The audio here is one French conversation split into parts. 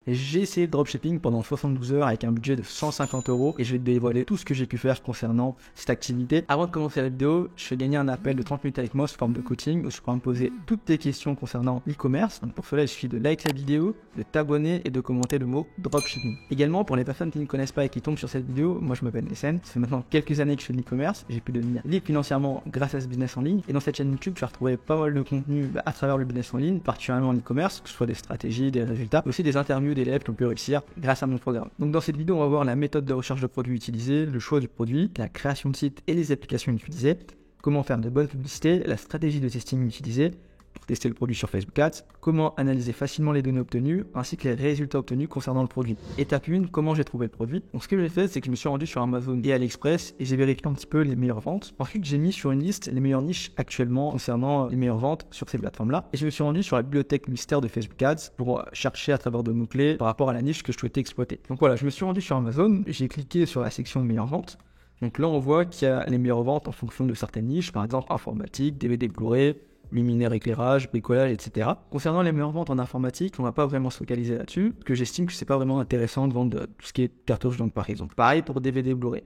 Et j'ai essayé le dropshipping pendant 72 heures avec un budget de 150 euros et je vais te dévoiler tout ce que j'ai pu faire concernant cette activité. Avant de commencer la vidéo, je fais gagner un appel de 30 minutes avec moi sous forme de coaching où je pourrai me poser toutes tes questions concernant l'e-commerce. Donc pour cela, il suffit de liker la vidéo, de t'abonner et de commenter le mot dropshipping. Également, pour les personnes qui ne connaissent pas et qui tombent sur cette vidéo, moi je m'appelle Essène. Ça fait maintenant quelques années que je fais de l'e-commerce. J'ai pu devenir libre financièrement grâce à ce business en ligne. Et dans cette chaîne YouTube, tu vas retrouver pas mal de contenu à travers le business en ligne, particulièrement l'e-commerce, que ce soit des stratégies, des résultats, mais aussi des interviews d'élèves qui ont pu réussir grâce à mon programme. Donc dans cette vidéo, on va voir la méthode de recherche de produits utilisée, le choix du produit, la création de site et les applications utilisées, comment faire de bonnes publicités, la stratégie de testing utilisée pour tester le produit sur Facebook Ads, comment analyser facilement les données obtenues, ainsi que les résultats obtenus concernant le produit. Étape 1, comment j'ai trouvé le produit. Donc ce que j'ai fait, c'est que je me suis rendu sur Amazon et AliExpress et j'ai vérifié un petit peu les meilleures ventes. Ensuite, j'ai mis sur une liste les meilleures niches actuellement concernant les meilleures ventes sur ces plateformes-là. Et je me suis rendu sur la bibliothèque mystère de Facebook Ads pour chercher à travers de mots-clés par rapport à la niche que je souhaitais exploiter. Donc voilà, je me suis rendu sur Amazon, j'ai cliqué sur la section de meilleures ventes. Donc là, on voit qu'il y a les meilleures ventes en fonction de certaines niches, par exemple informatique, DVD Blu-ray, luminaire, éclairage, bricolage, etc. Concernant les meilleures ventes en informatique, on va pas vraiment se focaliser là-dessus, parce que j'estime que c'est pas vraiment intéressant de vendre tout ce qui est cartouche, donc par exemple. Pareil pour DVD Blu-ray.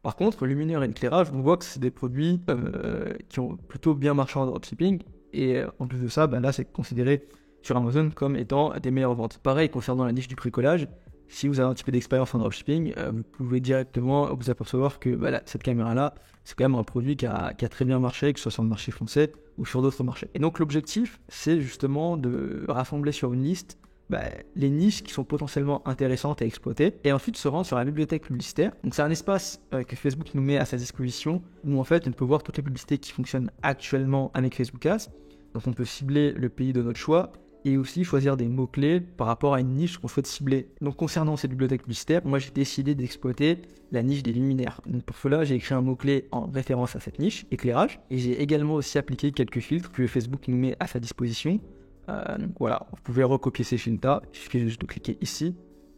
Par contre, luminaire et éclairage, on voit que c'est des produits qui ont plutôt bien marché en dropshipping, et en plus de ça, là c'est considéré sur Amazon comme étant des meilleures ventes. Pareil concernant la niche du bricolage, si vous avez un petit peu d'expérience en dropshipping, vous pouvez directement vous apercevoir que cette caméra-là, c'est quand même un produit qui a très bien marché, que ce soit sur le marché français ou sur d'autres marchés. Et donc l'objectif, c'est justement de rassembler sur une liste les niches qui sont potentiellement intéressantes à exploiter et ensuite se rendre sur la bibliothèque publicitaire. Donc c'est un espace que Facebook nous met à sa disposition où en fait on peut voir toutes les publicités qui fonctionnent actuellement avec Facebook Ads. Donc on peut cibler le pays de notre choix et aussi choisir des mots-clés par rapport à une niche qu'on souhaite cibler. Donc concernant cette bibliothèque publicitaire, moi j'ai décidé d'exploiter la niche des luminaires. Donc pour cela, j'ai écrit un mot-clé en référence à cette niche, éclairage, et j'ai également aussi appliqué quelques filtres que Facebook nous met à sa disposition. Donc voilà, vous pouvez recopier ces filtres-là, il suffit juste de cliquer ici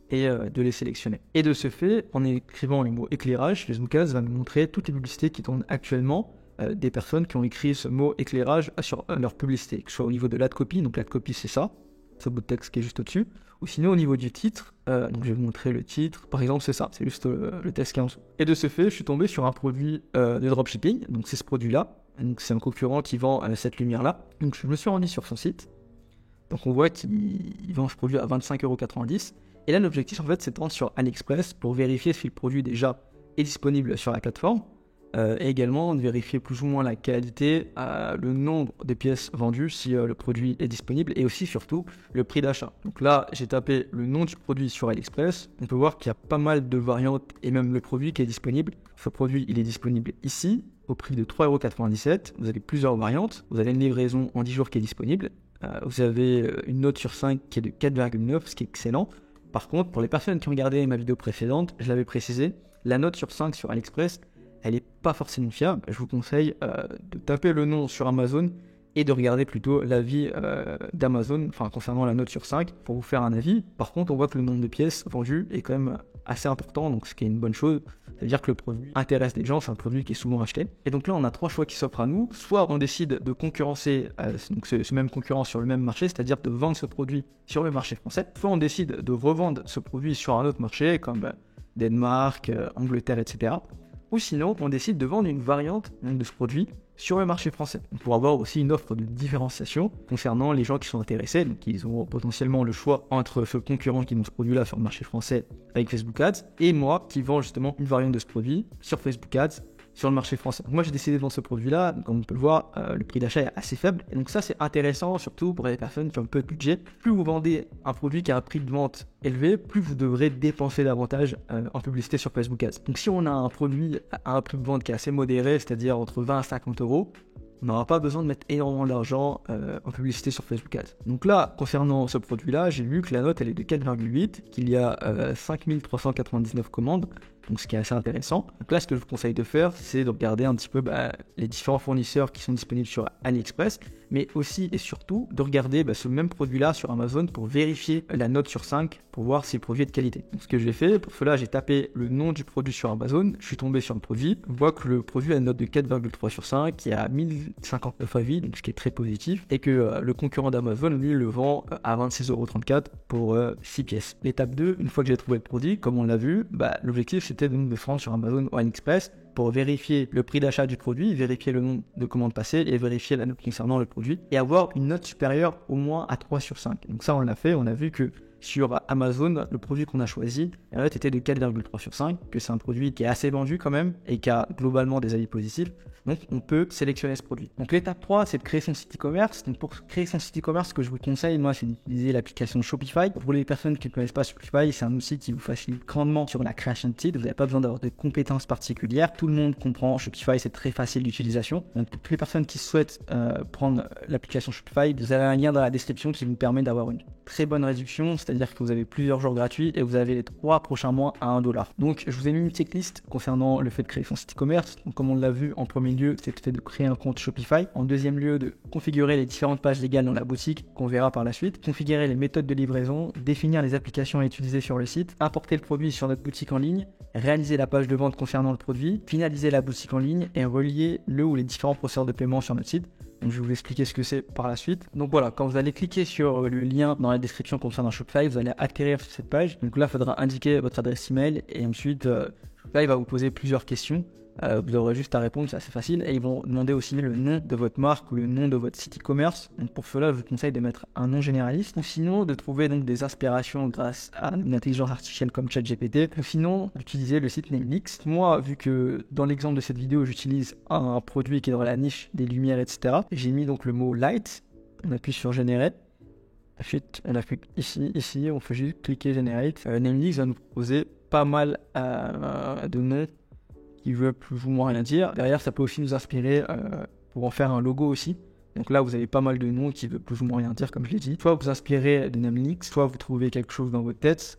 et de les sélectionner. Et de ce fait, en écrivant le mot éclairage, Facebook Ads va me montrer toutes les publicités qui tournent actuellement des personnes qui ont écrit ce mot éclairage sur leur publicité, que ce soit au niveau de l'ad copy, donc l'ad copy c'est ça, ce bout de texte qui est juste au-dessus, ou sinon au niveau du titre, donc je vais vous montrer le titre, par exemple c'est ça, c'est juste le texte qui est en dessous. Et de ce fait, je suis tombé sur un produit de dropshipping, donc c'est ce produit-là, donc c'est un concurrent qui vend cette lumière-là, donc je me suis rendu sur son site, donc on voit qu'il vend ce produit à 25,90 €, et là l'objectif en fait c'est de rendre sur AliExpress pour vérifier si le produit déjà est disponible sur la plateforme, et également de vérifier plus ou moins la qualité, le nombre de pièces vendues si le produit est disponible et aussi surtout le prix d'achat. Donc là j'ai tapé le nom du produit sur AliExpress, on peut voir qu'il y a pas mal de variantes et même le produit qui est disponible. Ce produit il est disponible ici au prix de 3,97 €, vous avez plusieurs variantes, vous avez une livraison en 10 jours qui est disponible, vous avez une note sur 5 qui est de 4,9, ce qui est excellent. Par contre pour les personnes qui ont regardé ma vidéo précédente, je l'avais précisé, la note sur 5 sur AliExpress elle n'est pas forcément fiable. Je vous conseille de taper le nom sur Amazon et de regarder plutôt l'avis d'Amazon, concernant la note sur 5 pour vous faire un avis. Par contre, on voit que le nombre de pièces vendues est quand même assez important, donc ce qui est une bonne chose. Ça veut dire que le produit intéresse des gens, c'est un produit qui est souvent acheté. Et donc là, on a trois choix qui s'offrent à nous. Soit on décide de concurrencer donc ce même concurrent sur le même marché, c'est-à-dire de vendre ce produit sur le marché français. Soit on décide de revendre ce produit sur un autre marché, comme Danemark, Angleterre, etc. Ou sinon, on décide de vendre une variante de ce produit sur le marché français. Pour avoir aussi une offre de différenciation concernant les gens qui sont intéressés. Donc, ils auront potentiellement le choix entre ce concurrent qui vend ce produit-là sur le marché français avec Facebook Ads et moi qui vends justement une variante de ce produit sur Facebook Ads sur le marché français. Donc moi j'ai décidé de vendre ce produit-là, comme on peut le voir, le prix d'achat est assez faible. Et donc ça c'est intéressant surtout pour les personnes qui ont peu de budget. Plus vous vendez un produit qui a un prix de vente élevé, plus vous devrez dépenser davantage en publicité sur Facebook Ads. Donc si on a un produit à un prix de vente qui est assez modéré, c'est-à-dire entre 20 à 50 €, on n'aura pas besoin de mettre énormément d'argent en publicité sur Facebook Ads. Donc là, concernant ce produit-là, j'ai vu que la note elle est de 4,8, qu'il y a 5399 commandes. donc ce qui est assez intéressant. Donc là, ce que je vous conseille de faire, c'est de regarder un petit peu les différents fournisseurs qui sont disponibles sur AliExpress, mais aussi et surtout de regarder ce même produit-là sur Amazon pour vérifier la note sur 5 pour voir si le produit est de qualité. Donc ce que j'ai fait, pour cela, j'ai tapé le nom du produit sur Amazon, je suis tombé sur le produit, je vois que le produit a une note de 4,3 sur 5, qui est à 1059 avis, donc ce qui est très positif, et que le concurrent d'Amazon, lui, le vend à 26,34€ pour 6 pièces. L'étape 2, une fois que j'ai trouvé le produit, comme on l'a vu, l'objectif c'était donc de se rendre sur Amazon ou AliExpress pour vérifier le prix d'achat du produit, vérifier le nombre de commandes passées et vérifier la note concernant le produit et avoir une note supérieure au moins à 3 sur 5. Donc ça on l'a fait, on a vu que sur Amazon, le produit qu'on a choisi, la note était de 4,3 sur 5, que c'est un produit qui est assez vendu quand même et qui a globalement des avis positifs. Donc on peut sélectionner ce produit. Donc l'étape 3, c'est de créer son site e-commerce. Donc pour créer son site e-commerce, ce que je vous conseille, moi, c'est d'utiliser l'application Shopify. Pour les personnes qui ne connaissent pas Shopify, c'est un outil qui vous facilite grandement sur la création de site. Vous n'avez pas besoin d'avoir de compétences particulières. Tout le monde comprend Shopify, c'est très facile d'utilisation. Donc pour toutes les personnes qui souhaitent prendre l'application Shopify, vous avez un lien dans la description qui vous permet d'avoir une très bonne réduction, c'est-à-dire que vous avez plusieurs jours gratuits et vous avez les 3 prochains mois à 1$. Donc je vous ai mis une checklist concernant le fait de créer son site e-commerce. Donc comme on l'a vu, en premier lieu, c'est le fait de créer un compte Shopify. En deuxième lieu, de configurer les différentes pages légales dans la boutique qu'on verra par la suite. Configurer les méthodes de livraison, définir les applications à utiliser sur le site, importer le produit sur notre boutique en ligne, réaliser la page de vente concernant le produit, finaliser la boutique en ligne et relier le ou les différents processeurs de paiement sur notre site. Donc je vais vous expliquer ce que c'est par la suite. Donc voilà, quand vous allez cliquer sur le lien dans la description concernant Shopify, vous allez atterrir sur cette page. Donc là, il faudra indiquer votre adresse email et ensuite Shopify va vous poser plusieurs questions. Vous aurez juste à répondre, c'est assez facile. Et ils vont demander aussi le nom de votre marque ou le nom de votre site e-commerce. Donc pour cela, je vous conseille de mettre un nom généraliste. Ou sinon, de trouver donc des inspirations grâce à une intelligence artificielle comme ChatGPT. Ou sinon, d'utiliser le site Namelix. Moi, vu que dans l'exemple de cette vidéo, j'utilise un produit qui est dans la niche des lumières, etc. J'ai mis donc le mot Light. On appuie sur Generate. Ensuite, on appuie ici, on fait juste cliquer Generate. Namelix va nous proposer pas mal de noms qui veut plus ou moins rien dire. Derrière, ça peut aussi nous inspirer pour en faire un logo aussi. Donc là, vous avez pas mal de noms qui veulent plus ou moins rien dire, comme je l'ai dit. Soit vous inspirez de Namelix, soit vous trouvez quelque chose dans votre tête,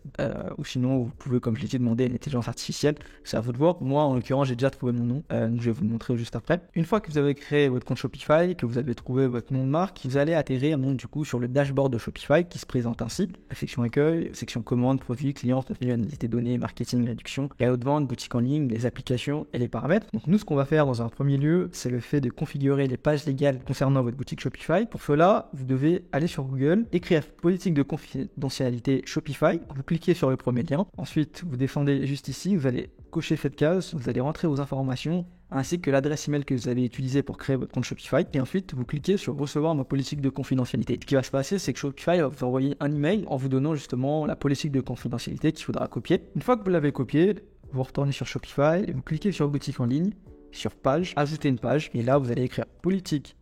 ou sinon, vous pouvez, comme je l'ai dit, demander à une intelligence artificielle. C'est à vous de voir. Moi, en l'occurrence, j'ai déjà trouvé mon nom, donc je vais vous le montrer juste après. Une fois que vous avez créé votre compte Shopify, que vous avez trouvé votre nom de marque, vous allez atterrir donc du coup sur le dashboard de Shopify qui se présente ainsi. La section accueil, section commande, produits, clients, analyse données, marketing, réduction, canaux de vente, boutique en ligne, les applications et les paramètres. Donc nous, ce qu'on va faire dans un premier lieu, c'est le fait de configurer les pages légales concernant votre boutique Shopify. Pour cela, vous devez aller sur Google, écrire politique de confidentialité Shopify. Vous cliquez sur le premier lien. Ensuite, vous descendez juste ici. Vous allez cocher cette case. Vous allez rentrer vos informations ainsi que l'adresse email que vous avez utilisée pour créer votre compte Shopify. Et ensuite, vous cliquez sur recevoir ma politique de confidentialité. Ce qui va se passer, c'est que Shopify va vous envoyer un email en vous donnant justement la politique de confidentialité qu'il faudra copier. Une fois que vous l'avez copié, vous retournez sur Shopify et vous cliquez sur boutique en ligne, sur page, ajouter une page. Et là, vous allez écrire politique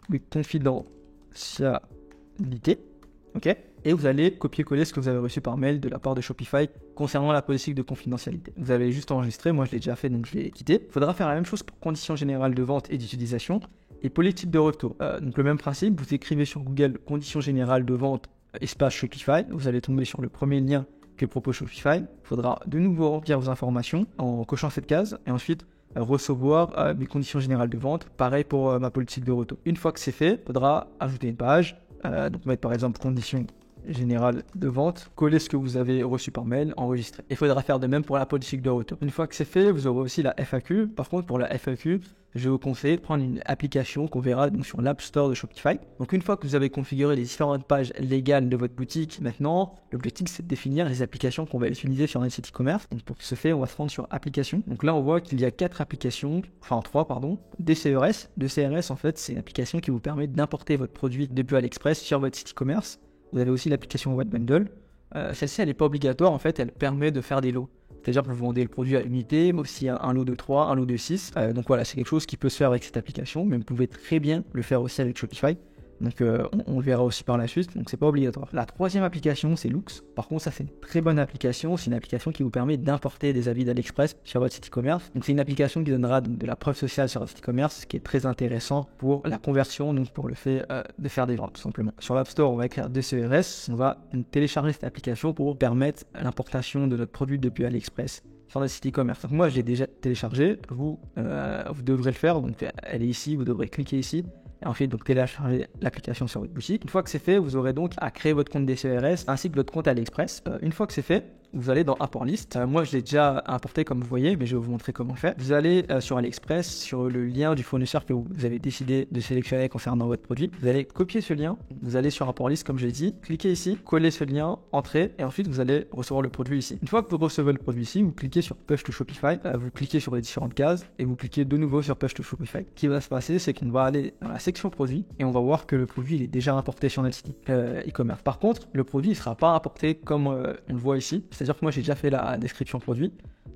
de confidentialité, ok, et vous allez copier-coller ce que vous avez reçu par mail de la part de Shopify concernant la politique de confidentialité. Vous avez juste enregistré, moi je l'ai déjà fait donc je l'ai quitté. Il faudra faire la même chose pour conditions générales de vente et d'utilisation et politique de retour. Donc le même principe, vous écrivez sur Google conditions générales de vente espace Shopify, vous allez tomber sur le premier lien que propose Shopify. Il faudra de nouveau remplir vos informations en cochant cette case et ensuite recevoir mes conditions générales de vente, pareil pour ma politique de retour. Une fois que c'est fait, il faudra ajouter une page, donc mettre par exemple conditions générales de vente, coller ce que vous avez reçu par mail, enregistrer. Il faudra faire de même pour la politique de retour. Une fois que c'est fait, vous aurez aussi la FAQ. Par contre, pour la FAQ, je vais vous conseiller de prendre une application qu'on verra donc sur l'App Store de Shopify. Donc une fois que vous avez configuré les différentes pages légales de votre boutique, maintenant, l'objectif c'est de définir les applications qu'on va utiliser sur un site e-commerce. Donc pour ce faire, on va se rendre sur applications. Donc là, on voit qu'il y a 4 applications, enfin 3 pardon, des CRS. Le CRS en fait, c'est une application qui vous permet d'importer votre produit depuis AliExpress sur votre site e-commerce. Vous avez aussi l'application What Bundle. Celle-ci, elle n'est pas obligatoire, en fait, elle permet de faire des lots. C'est-à-dire que vous vendez le produit à l'unité, mais aussi un lot de 3, un lot de 6. Donc voilà, c'est quelque chose qui peut se faire avec cette application, mais vous pouvez très bien le faire aussi avec Shopify. Donc on le verra aussi par la suite, donc c'est pas obligatoire. La troisième application, c'est Loox. Par contre, ça c'est une très bonne application. C'est une application qui vous permet d'importer des avis d'AliExpress sur votre site e-commerce. Donc c'est une application qui donnera de la preuve sociale sur votre site e-commerce, ce qui est très intéressant pour la conversion, donc pour le fait de faire des ventes tout simplement. Sur l'App Store, on va écrire DCRS. On va télécharger cette application pour permettre l'importation de notre produit depuis AliExpress sur notre site e-commerce. Donc moi, je l'ai déjà téléchargé. Vous devrez le faire. Donc elle est ici. Vous devrez cliquer ici. Et ensuite, donc, télécharger l'application sur votre boutique. Une fois que c'est fait, vous aurez donc à créer votre compte DCRS ainsi que votre compte AliExpress. Une fois que c'est fait, vous allez dans Import List. Moi, je l'ai déjà importé comme vous voyez, mais je vais vous montrer comment faire. Vous allez sur AliExpress, sur le lien du fournisseur que vous avez décidé de sélectionner concernant votre produit. Vous allez copier ce lien, vous allez sur Import List comme je l'ai dit, cliquez ici, collez ce lien, entrez et ensuite vous allez recevoir le produit ici. Une fois que vous recevez le produit ici, vous cliquez sur Push to Shopify, vous cliquez sur les différentes cases et vous cliquez de nouveau sur Push to Shopify. Ce qui va se passer, c'est qu'on va aller dans la section produit et on va voir que le produit il est déjà importé sur notre site e-commerce. Par contre, le produit ne sera pas importé comme on le voit ici, c'est-à-dire que moi j'ai déjà fait la description produit.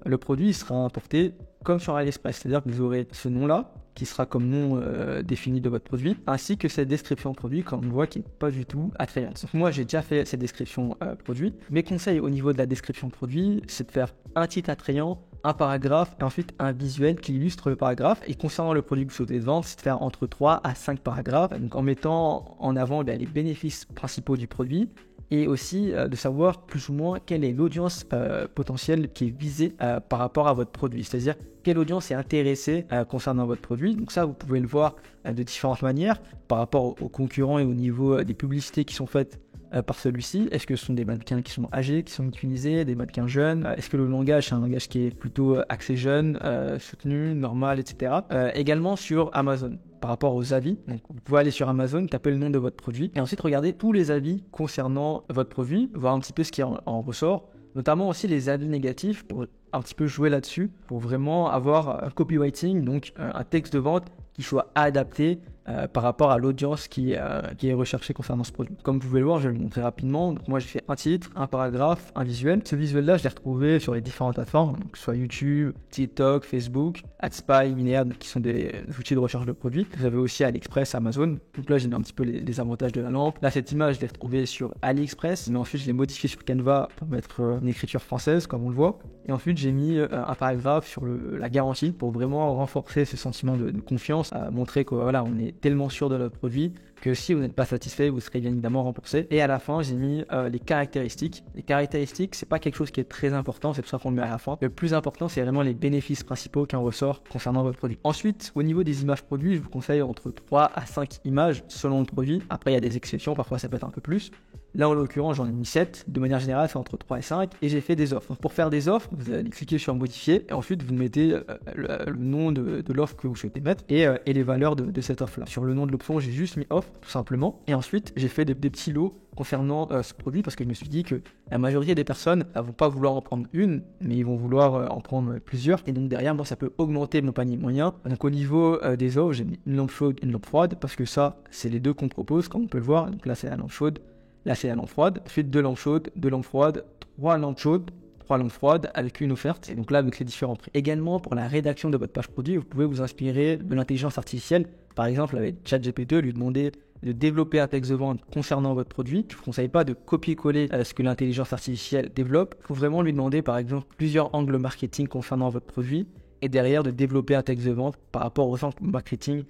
Le produit sera importé comme sur AliExpress, c'est-à-dire que vous aurez ce nom-là qui sera comme nom défini de votre produit, ainsi que cette description produit comme on voit qui n'est pas du tout attrayante. Donc moi j'ai déjà fait cette description produit. Mes conseils au niveau de la description produit, c'est de faire un titre attrayant, un paragraphe et ensuite un visuel qui illustre le paragraphe. Et concernant le produit que vous souhaitez vendre, c'est de faire entre 3 à 5 paragraphes, donc en mettant en avant les bénéfices principaux du produit et aussi de savoir plus ou moins quelle est l'audience potentielle qui est visée par rapport à votre produit, c'est-à-dire quelle audience est intéressée concernant votre produit. Donc ça, vous pouvez le voir de différentes manières par rapport aux concurrents et au niveau des publicités qui sont faites par celui-ci. Est-ce que ce sont des mannequins qui sont âgés, qui sont utilisés, des mannequins jeunes? Est-ce que le langage, c'est un langage qui est plutôt axé jeune, soutenu, normal, etc. Également sur Amazon, par rapport aux avis. Donc, vous pouvez aller sur Amazon, taper le nom de votre produit et ensuite regarder tous les avis concernant votre produit, voir un petit peu ce qui en ressort, notamment aussi les avis négatifs pour un petit peu jouer là-dessus, pour vraiment avoir un copywriting, donc un texte de vente qui soit adapté par rapport à l'audience qui est recherchée concernant ce produit. Comme vous pouvez le voir, je vais le montrer rapidement. Donc moi j'ai fait un titre, un paragraphe, un visuel. Ce visuel-là, je l'ai retrouvé sur les différentes plateformes, donc soit YouTube, TikTok, Facebook, AdSpy, Minead, qui sont des outils de recherche de produits. Vous avez aussi AliExpress, Amazon. Donc là j'ai mis un petit peu les avantages de la lampe. Là cette image, je l'ai retrouvée sur AliExpress, mais ensuite je l'ai modifiée sur Canva pour mettre une écriture française, comme on le voit. Et ensuite j'ai mis un paragraphe sur la garantie pour vraiment renforcer ce sentiment de confiance, montrer que voilà, on est tellement sûr de notre produit que si vous n'êtes pas satisfait, vous serez bien évidemment remboursé. Et à la fin, j'ai mis les caractéristiques. Les caractéristiques, c'est pas quelque chose qui est très important, c'est pour ça qu'on le met à la fin. Le plus important, c'est vraiment les bénéfices principaux qui en ressortent concernant votre produit. Ensuite, au niveau des images produits, je vous conseille entre 3 à 5 images selon le produit. Après, il y a des exceptions, parfois ça peut être un peu plus. Là, en l'occurrence, j'en ai mis 7. De manière générale, c'est entre 3 et 5. Et j'ai fait des offres. Donc, pour faire des offres, vous allez cliquer sur modifier. Et ensuite, vous mettez le nom de l'offre que vous souhaitez mettre et les valeurs de cette offre-là. Sur le nom de l'option, j'ai juste mis offre, tout simplement. Et ensuite, j'ai fait des petits lots concernant ce produit parce que je me suis dit que la majorité des personnes ne vont pas vouloir en prendre une, mais ils vont vouloir en prendre plusieurs. Et donc, derrière, moi, ça peut augmenter mon panier moyen. Donc, au niveau des offres, j'ai mis une lampe chaude, une lampe froide parce que ça, c'est les deux qu'on propose, comme on peut le voir. Donc là, c'est la lampe chaude. Là, c'est la lampe froide. Ensuite, 2 lampes chaudes, 2 lampes froides, 3 lampes chaudes, 3 lampes froides avec une offerte. Et donc là, avec les différents prix. Également, pour la rédaction de votre page produit, vous pouvez vous inspirer de l'intelligence artificielle. Par exemple, avec ChatGPT, lui demander de développer un texte de vente concernant votre produit. Je ne vous conseille pas de copier-coller ce que l'intelligence artificielle développe. Il faut vraiment lui demander, par exemple, plusieurs angles marketing concernant votre produit et derrière de développer un texte de vente par rapport aux angles marketing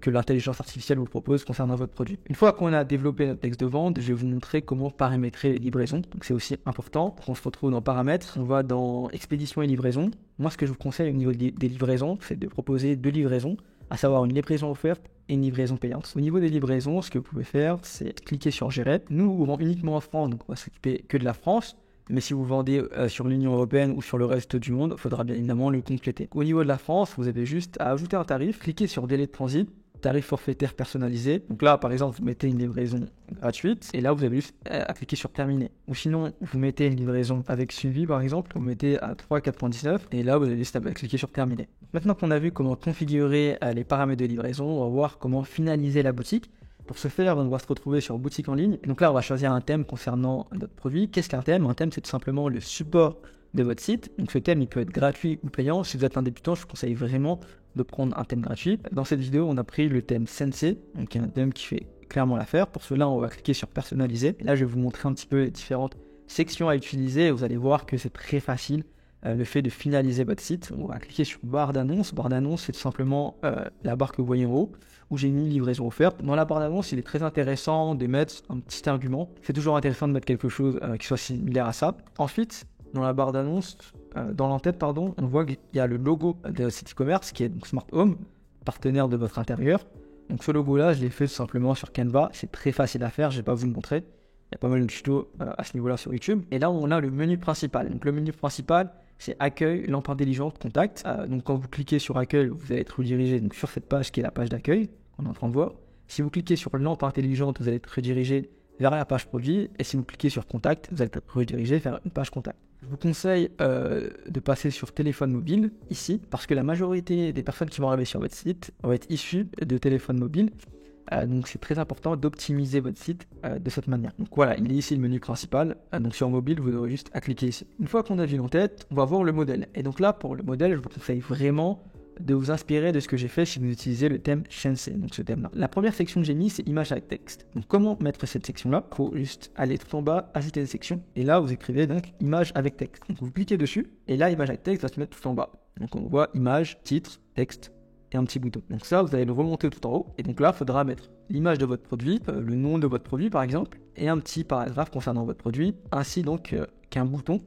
que l'intelligence artificielle vous propose concernant votre produit. Une fois qu'on a développé notre texte de vente, je vais vous montrer comment paramétrer les livraisons. Donc c'est aussi important. On se retrouve dans paramètres, on va dans expédition et livraison. Moi, ce que je vous conseille au niveau des livraisons, c'est de proposer 2 livraisons, à savoir une livraison offerte et une livraison payante. Au niveau des livraisons, ce que vous pouvez faire, c'est cliquer sur gérer. Nous, on vend uniquement en France, donc on va s'occuper que de la France. Mais si vous vendez sur l'Union Européenne ou sur le reste du monde, il faudra bien évidemment le compléter. Au niveau de la France, vous avez juste à ajouter un tarif, cliquez sur délai de transit, tarif forfaitaire personnalisé. Donc là, par exemple, vous mettez une livraison gratuite et là, vous avez juste à cliquer sur terminer. Ou sinon, vous mettez une livraison avec suivi, par exemple, vous mettez à 3,4,19 et là, vous avez juste à cliquer sur terminer. Maintenant qu'on a vu comment configurer les paramètres de livraison, on va voir comment finaliser la boutique. Pour ce faire, on va se retrouver sur boutique en ligne. Et donc là, on va choisir un thème concernant notre produit. Qu'est-ce qu'un thème? Un thème, c'est tout simplement le support de votre site. Donc ce thème, il peut être gratuit ou payant. Si vous êtes un débutant, je vous conseille vraiment de prendre un thème gratuit. Dans cette vidéo, on a pris le thème Sensei, donc un thème qui fait clairement l'affaire. Pour cela, on va cliquer sur personnaliser. Et là, je vais vous montrer un petit peu les différentes sections à utiliser. Et vous allez voir que c'est très facile. Le fait de finaliser votre site, on va cliquer sur barre d'annonce. Barre d'annonce, c'est tout simplement la barre que vous voyez en haut où j'ai mis livraison offerte. Dans la barre d'annonce, il est très intéressant de mettre un petit argument. C'est toujours intéressant de mettre quelque chose qui soit similaire à ça. Ensuite, dans la barre d'annonce, dans l'entête, pardon, on voit qu'il y a le logo de cet e-commerce qui est donc Smart Home, partenaire de votre intérieur. Donc ce logo-là, je l'ai fait tout simplement sur Canva. C'est très facile à faire, je ne vais pas vous le montrer. Il y a pas mal de tutos à ce niveau-là sur YouTube. Et là, on a le menu principal. Donc le menu principal, c'est accueil, lampe intelligente, contact. Donc quand vous cliquez sur accueil, vous allez être redirigé donc, sur cette page qui est la page d'accueil qu'on est en train de voir. Si vous cliquez sur lampe intelligente, vous allez être redirigé vers la page produit. Et si vous cliquez sur contact, vous allez être redirigé vers une page contact. Je vous conseille de passer sur téléphone mobile ici, parce que la majorité des personnes qui vont arriver sur votre site vont être issues de téléphone mobile. Donc c'est très important d'optimiser votre site de cette manière. Donc voilà, il est ici le menu principal. Donc sur mobile, vous aurez juste à cliquer ici. Une fois qu'on a vu l'entête, on va voir le modèle. Et donc là, pour le modèle, je vous conseille vraiment de vous inspirer de ce que j'ai fait si vous utilisez le thème Shense, donc ce thème-là. La première section que j'ai mis, c'est image avec texte. Donc comment mettre cette section-là? Il faut juste aller tout en bas, ajouter des sections. Et là, vous écrivez donc image avec texte. Donc vous cliquez dessus, et là, image avec texte va se mettre tout en bas. Donc on voit image, titre, texte, et un petit bouton. Donc ça, vous allez le remonter tout en haut. Et donc là, il faudra mettre l'image de votre produit, le nom de votre produit par exemple, et un petit paragraphe concernant votre produit, ainsi donc qu'un bouton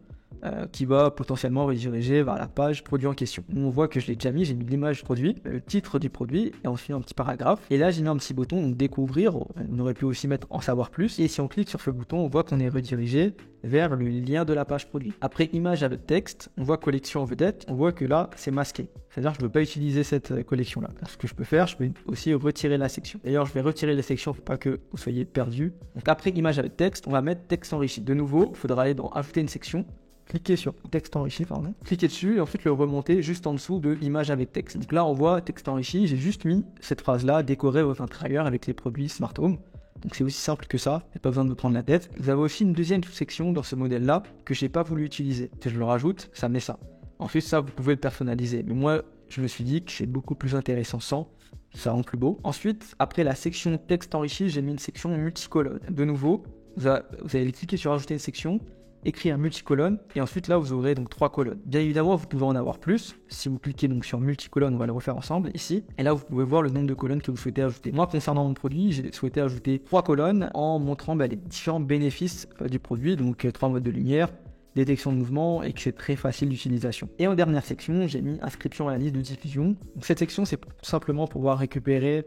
qui va potentiellement rediriger vers la page produit en question. On voit que je l'ai déjà mis, j'ai mis l'image produit, le titre du produit, et ensuite un petit paragraphe. Et là, j'ai mis un petit bouton donc, découvrir. On aurait pu aussi mettre en savoir plus. Et si on clique sur ce bouton, on voit qu'on est redirigé vers le lien de la page produit. Après image avec texte, on voit collection en vedette. On voit que là, c'est masqué. C'est-à-dire que je ne veux pas utiliser cette collection-là. Ce que je peux faire, je peux aussi retirer la section. D'ailleurs, je vais retirer les sections pour pas que vous soyez perdus. Donc après image avec texte, on va mettre texte enrichi. De nouveau, il faudra aller dans ajouter une section. Cliquez sur texte enrichi, cliquez dessus et ensuite le remonter juste en dessous de image avec texte. Donc là on voit texte enrichi, j'ai juste mis cette phrase là, décorer votre intérieur avec les produits Smart Home. Donc c'est aussi simple que ça, il n'y a pas besoin de me prendre la tête. Vous avez aussi une deuxième section dans ce modèle là que j'ai pas voulu utiliser. Si je le rajoute, ça met ça. Ensuite ça vous pouvez le personnaliser, mais moi je me suis dit que c'est beaucoup plus intéressant sans. Ça rend plus beau. Ensuite, après la section texte enrichi, j'ai mis une section multicolonne. De nouveau, vous allez cliquer sur ajouter une section, écrire multicolonne, et ensuite là vous aurez donc 3 colonnes. Bien évidemment vous pouvez en avoir plus. Si vous cliquez donc sur multicolonne, on va le refaire ensemble ici, et là vous pouvez voir le nombre de colonnes que vous souhaitez ajouter. Moi concernant mon produit, j'ai souhaité ajouter 3 colonnes en montrant les différents bénéfices du produit, donc 3 modes de lumière, détection de mouvement, et que c'est très facile d'utilisation. Et en dernière section, j'ai mis inscription à la liste de diffusion. Donc cette section, c'est tout simplement pour pouvoir récupérer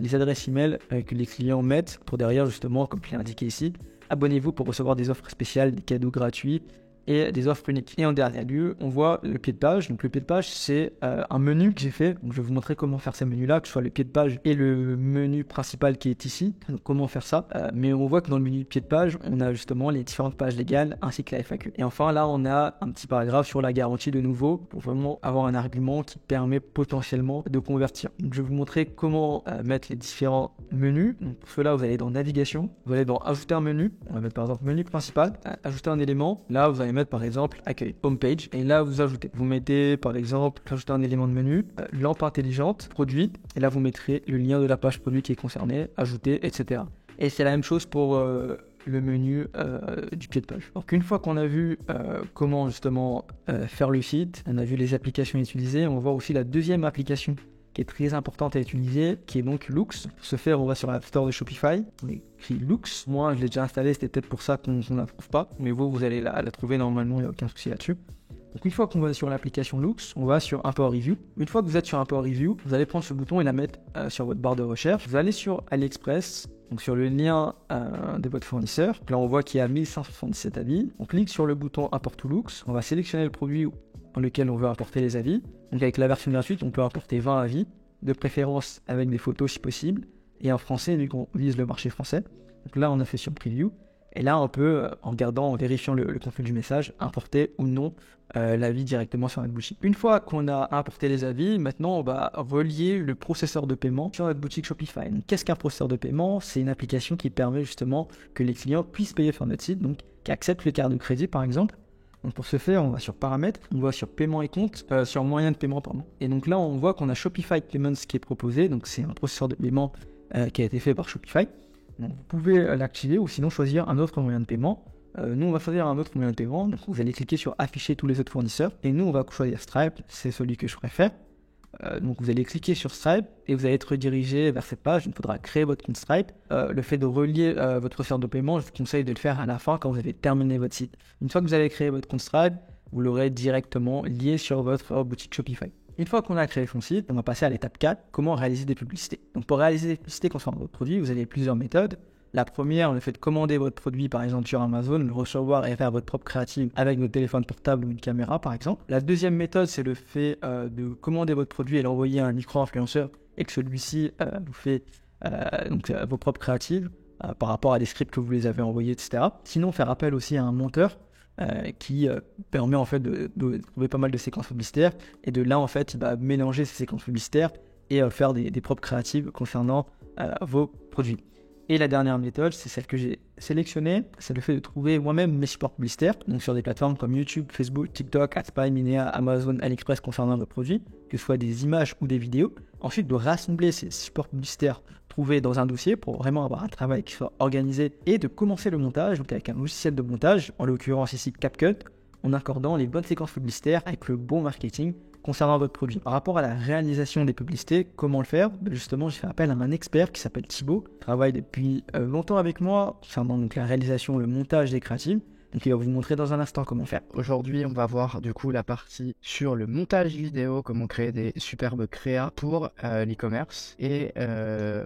les adresses email que les clients mettent pour derrière justement, comme je l'ai indiqué ici, abonnez-vous pour recevoir des offres spéciales, des cadeaux gratuits et des offres uniques. Et en dernier lieu, on voit le pied de page. Donc le pied de page, c'est un menu que j'ai fait. Donc, je vais vous montrer comment faire ces menus-là, que ce soit le pied de page et le menu principal qui est ici. Donc comment faire ça. Mais on voit que dans le menu pied de page, on a justement les différentes pages légales ainsi que la FAQ. Et enfin, là, on a un petit paragraphe sur la garantie de nouveau pour vraiment avoir un argument qui permet potentiellement de convertir. Donc, je vais vous montrer comment mettre les différents menus. Donc, pour cela, vous allez dans navigation, vous allez dans ajouter un menu. On va mettre par exemple menu principal, ajouter un élément. Là, vous allez mettre par exemple accueil, homepage, et là vous ajoutez. Vous mettez par exemple, ajouter un élément de menu, lampe intelligente, produit, et là vous mettrez le lien de la page produit qui est concernée, ajouter, etc. Et c'est la même chose pour le menu du pied de page. Donc une fois qu'on a vu comment justement faire le site, on a vu les applications utilisées, on va voir aussi la deuxième application qui est très importante à utiliser, qui est donc Loox. Pour ce faire, on va sur la store de Shopify, on écrit Loox. Moi, je l'ai déjà installé, c'était peut-être pour ça qu'on ne la trouve pas, mais vous allez la trouver normalement, il n'y a aucun souci là-dessus. Donc une fois qu'on va sur l'application Loox, on va sur Import Review. Une fois que vous êtes sur Import Review, vous allez prendre ce bouton et la mettre sur votre barre de recherche. Vous allez sur AliExpress, donc sur le lien de votre fournisseur. Là, on voit qu'il y a 1577 avis. On clique sur le bouton Import to Loox. On va sélectionner le produit dans lequel on veut importer les avis. Donc avec la version gratuite, on peut importer 20 avis, de préférence avec des photos si possible, et en français, vu qu'on vise le marché français. Donc là, on a fait sur Preview, et là, on peut, en vérifiant le contenu du message, importer ou non l'avis directement sur notre boutique. Une fois qu'on a importé les avis, maintenant, on va relier le processeur de paiement sur notre boutique Shopify. Donc, qu'est-ce qu'un processeur de paiement? C'est une application qui permet justement que les clients puissent payer sur notre site, donc qui accepte les cartes de crédit, par exemple. Donc pour ce faire, on va sur paramètres, on va sur paiement et compte, sur moyen de paiement, pardon. Et donc là, on voit qu'on a Shopify Payments qui est proposé. Donc c'est un processeur de paiement qui a été fait par Shopify. Donc vous pouvez l'activer ou sinon choisir un autre moyen de paiement. Nous, on va choisir un autre moyen de paiement. Donc vous allez cliquer sur afficher tous les autres fournisseurs. Et nous, on va choisir Stripe, c'est celui que je préfère. Donc vous allez cliquer sur Stripe et vous allez être redirigé vers cette page. Il faudra créer votre compte Stripe. Le fait de relier votre procédure de paiement, je vous conseille de le faire à la fin quand vous avez terminé votre site. Une fois que vous avez créé votre compte Stripe, vous l'aurez directement lié sur votre boutique Shopify. Une fois qu'on a créé son site, on va passer à l'étape 4, comment réaliser des publicités. Donc pour réaliser des publicités concernant votre produit, vous avez plusieurs méthodes. La première, le fait de commander votre produit par exemple sur Amazon, le recevoir et faire votre propre créative avec votre téléphone portable ou une caméra par exemple. La deuxième méthode, c'est le fait de commander votre produit et l'envoyer à un micro-influenceur et que celui-ci vous fait vos propres créatives par rapport à des scripts que vous les avez envoyés, etc. Sinon, faire appel aussi à un monteur qui permet en fait de trouver pas mal de séquences publicitaires et de là en fait il va mélanger ces séquences publicitaires et faire des propres créatives concernant vos produits. Et la dernière méthode, c'est celle que j'ai sélectionnée, c'est le fait de trouver moi-même mes supports publicitaires, donc sur des plateformes comme YouTube, Facebook, TikTok, AdSpy, Minea, Amazon, AliExpress concernant vos produits, que ce soit des images ou des vidéos. Ensuite, de rassembler ces supports publicitaires trouvés dans un dossier pour vraiment avoir un travail qui soit organisé et de commencer le montage, donc avec un logiciel de montage, en l'occurrence ici CapCut, en accordant les bonnes séquences publicitaires avec le bon marketing concernant votre produit. Par rapport à la réalisation des publicités, comment le faire? Justement, j'ai fait appel à un expert qui s'appelle Thibaut, qui travaille depuis longtemps avec moi concernant donc la réalisation, le montage des créatives. Donc il va vous montrer dans un instant comment faire. Aujourd'hui, on va voir du coup la partie sur le montage vidéo, comment créer des superbes créas pour l'e-commerce. Et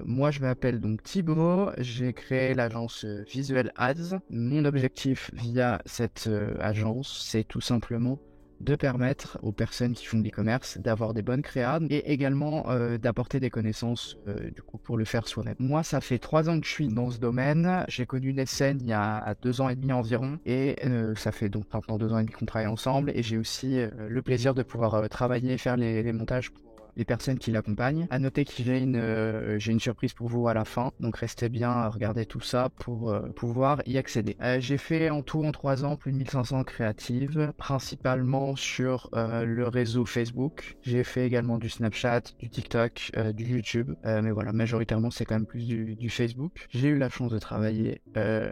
moi, je m'appelle donc Thibaut, j'ai créé l'agence Visual Ads. Mon objectif via cette agence, c'est tout simplement de permettre aux personnes qui font de l'e-commerce d'avoir des bonnes créas et également d'apporter des connaissances du coup pour le faire soi-même. Moi, ça fait 3 ans que je suis dans ce domaine. J'ai connu Nessen il y a 2 ans et demi environ et ça fait donc maintenant 2 ans et demi qu'on travaille ensemble et j'ai aussi le plaisir de pouvoir travailler et faire les montages pour les personnes qui l'accompagnent. À noter que j'ai une surprise pour vous à la fin, donc restez bien, regardez tout ça pour pouvoir y accéder. J'ai fait en tout en 3 ans plus de 1500 créatives, principalement sur le réseau Facebook. J'ai fait également du Snapchat, du TikTok, du YouTube, mais voilà, majoritairement c'est quand même plus du Facebook. J'ai eu la chance de travailler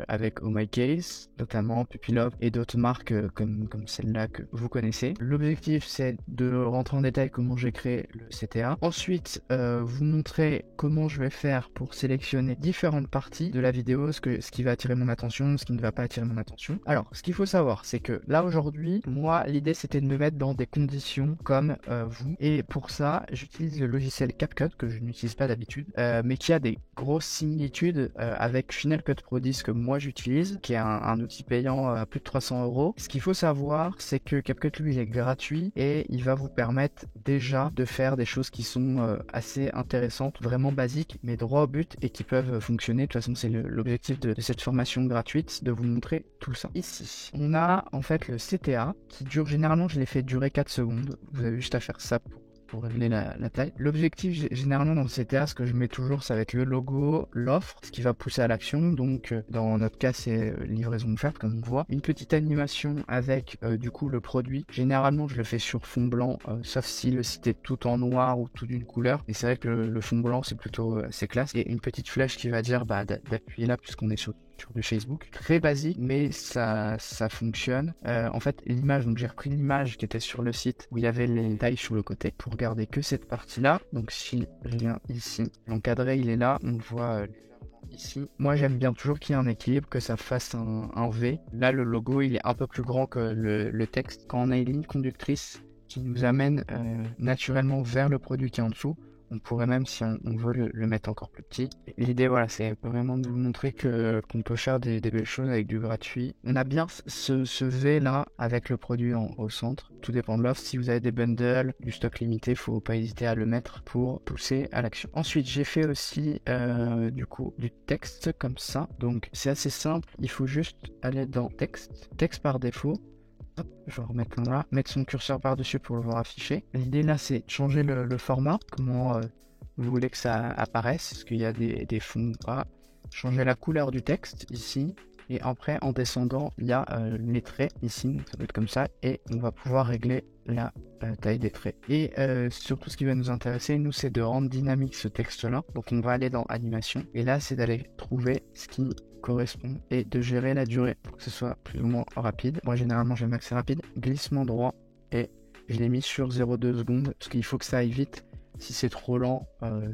avec Oh My Case, notamment Pupilov et d'autres marques comme celle-là que vous connaissez. L'objectif c'est de rentrer en détail comment j'ai créé le CTA. Ensuite, vous montrer comment je vais faire pour sélectionner différentes parties de la vidéo, ce qui va attirer mon attention, ce qui ne va pas attirer mon attention. Alors, ce qu'il faut savoir, c'est que là aujourd'hui, moi, l'idée c'était de me mettre dans des conditions comme vous. Et pour ça, j'utilise le logiciel CapCut que je n'utilise pas d'habitude, mais qui a des grosses similitudes avec Final Cut Pro 10 que moi j'utilise, qui est un outil payant à plus de 300 €. Ce qu'il faut savoir, c'est que CapCut lui il est gratuit et il va vous permettre déjà de faire des choses qui sont assez intéressantes, vraiment basiques, mais droit au but et qui peuvent fonctionner. De toute façon, c'est l'objectif de cette formation gratuite, de vous montrer tout ça. Ici, on a en fait le CTA qui dure, généralement, je l'ai fait durer 4 secondes. Vous avez juste à faire ça pour régler la taille. L'objectif, généralement, dans le CTA, ce que je mets toujours, ça va être le logo, l'offre, ce qui va pousser à l'action. Donc, dans notre cas, c'est livraison offerte, comme on voit. Une petite animation avec, du coup, le produit. Généralement, je le fais sur fond blanc, sauf si le site est tout en noir ou tout d'une couleur. Et c'est vrai que le fond blanc, c'est plutôt assez classe. Et une petite flèche qui va dire d'appuyer là, puisqu'on est sur du Facebook. Très basique, mais ça fonctionne. En fait, l'image, donc j'ai repris l'image qui était sur le site où il y avait les tailles sur le côté pour garder que cette partie-là. Donc si je viens ici, l'encadré il est là, on voit ici. Moi j'aime bien toujours qu'il y ait un équilibre, que ça fasse un V. Là le logo il est un peu plus grand que le texte. Quand on a une ligne conductrice qui nous amène naturellement vers le produit qui est en dessous, on pourrait même, si on veut, le mettre encore plus petit. L'idée, voilà, c'est vraiment de vous montrer qu'on peut faire des belles choses avec du gratuit. On a bien ce V là avec le produit au centre. Tout dépend de l'offre. Si vous avez des bundles, du stock limité, faut pas hésiter à le mettre pour pousser à l'action. Ensuite, j'ai fait aussi du coup du texte comme ça. Donc c'est assez simple. Il faut juste aller dans texte par défaut. Hop, je vais remettre là, mettre son curseur par-dessus pour le voir afficher. L'idée là, c'est de changer le format, comment vous voulez que ça apparaisse, est-ce qu'il y a des fonds gras. Changer la couleur du texte ici, et après en descendant, il y a les traits ici, donc ça doit être comme ça, et on va pouvoir régler la taille des traits. Et surtout ce qui va nous intéresser, nous, c'est de rendre dynamique ce texte-là. Donc on va aller dans animation, et là, c'est d'aller trouver ce qui correspond et de gérer la durée pour que ce soit plus ou moins rapide. Moi généralement j'aime que c'est rapide. Glissement droit et Je l'ai mis sur 0,2 secondes parce qu'il faut que ça aille vite. Si c'est trop lent,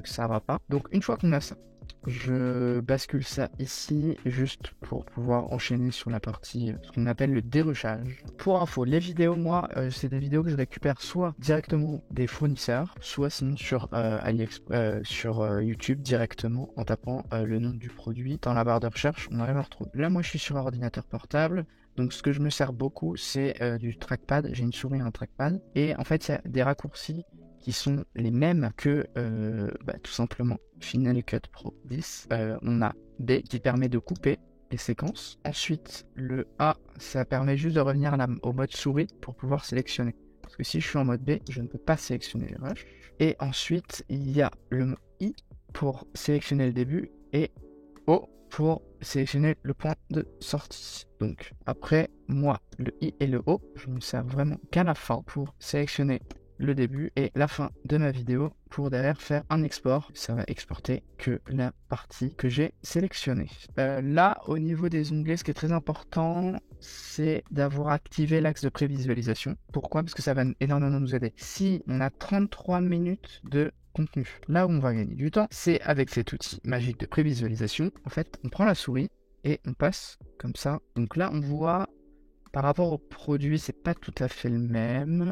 ça va pas. Donc une fois qu'on a ça, je bascule ça ici juste pour pouvoir enchaîner sur la partie ce qu'on appelle le dérushage. Pour info, les vidéos, moi, c'est des vidéos que je récupère soit directement des fournisseurs, soit sinon sur sur YouTube directement en tapant le nom du produit dans la barre de recherche. On arrive à retrouver. Là, moi, je suis sur ordinateur portable. Donc ce que je me sers beaucoup, c'est du trackpad. J'ai une souris et un trackpad. Et en fait, il y a des raccourcis qui sont les mêmes que tout simplement Final Cut Pro 10. On a B qui permet de couper les séquences. Ensuite, le A, ça permet juste de revenir au mode souris pour pouvoir sélectionner. Parce que si je suis en mode B, je ne peux pas sélectionner les rushs. Et ensuite, il y a le I pour sélectionner le début et O pour sélectionner le point de sortie. Donc après, moi, le I et le O, je me sers vraiment qu'à la fin pour sélectionner le début et la fin de ma vidéo pour derrière faire un export. Ça va exporter que la partie que j'ai sélectionnée. Là, au niveau des onglets, ce qui est très important, c'est d'avoir activé l'axe de prévisualisation. Pourquoi? Parce que ça va énormément nous aider. Si on a 33 minutes de contenu, là où on va gagner du temps, c'est avec cet outil magique de prévisualisation. En fait, on prend la souris et on passe comme ça. Donc là, on voit par rapport au produit, c'est pas tout à fait le même.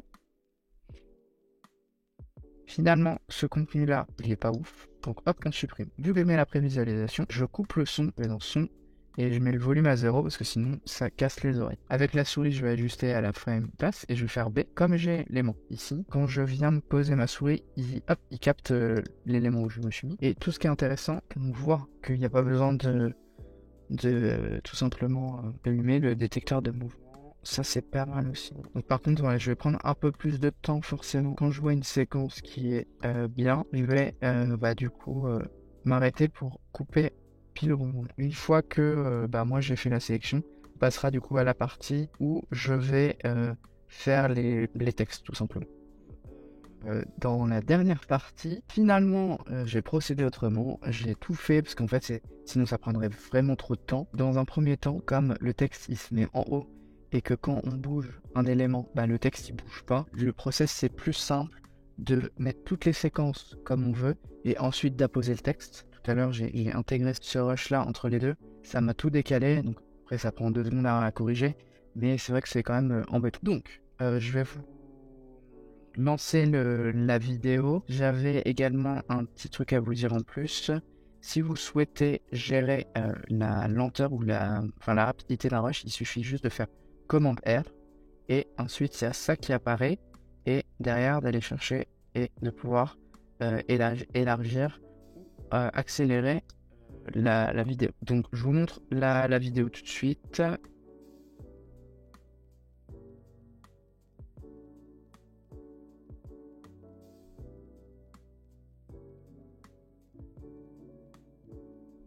Finalement, ce contenu-là, il est pas ouf. Donc hop, on supprime. Vu que je mets la prévisualisation, je coupe le son, je vais dans son, et je mets le volume à 0 parce que sinon, ça casse les oreilles. Avec la souris, je vais ajuster à la frame place et je vais faire B. Comme j'ai l'aimant ici, quand je viens de poser ma souris, il capte l'élément où je me suis mis. Et tout ce qui est intéressant, on voit qu'il n'y a pas besoin de tout simplement allumer le détecteur de mouvement. Ça, c'est pas mal aussi. Donc par contre, voilà, je vais prendre un peu plus de temps forcément. Quand je vois une séquence qui est bien, je vais du coup m'arrêter pour couper pile au bon moment. Une fois que moi j'ai fait la sélection, on passera du coup à la partie où je vais faire les textes tout simplement. Dans la dernière partie, finalement, j'ai procédé autrement. J'ai tout fait parce qu'en fait, sinon ça prendrait vraiment trop de temps. Dans un premier temps, comme le texte il se met en haut et que quand on bouge un élément, le texte il bouge pas. Le process c'est plus simple de mettre toutes les séquences comme on veut et ensuite d'apposer le texte. Tout à l'heure j'ai intégré ce rush là entre les deux, ça m'a tout décalé, donc après ça prend 2 secondes à corriger, mais c'est vrai que c'est quand même embêtant. Donc je vais vous lancer la vidéo. J'avais également un petit truc à vous dire en plus. Si vous souhaitez gérer la lenteur ou la rapidité d'un rush, il suffit juste de faire commande R et ensuite il y a ça qui apparaît et derrière d'aller chercher et de pouvoir élargir, accélérer la vidéo. Donc je vous montre la vidéo tout de suite.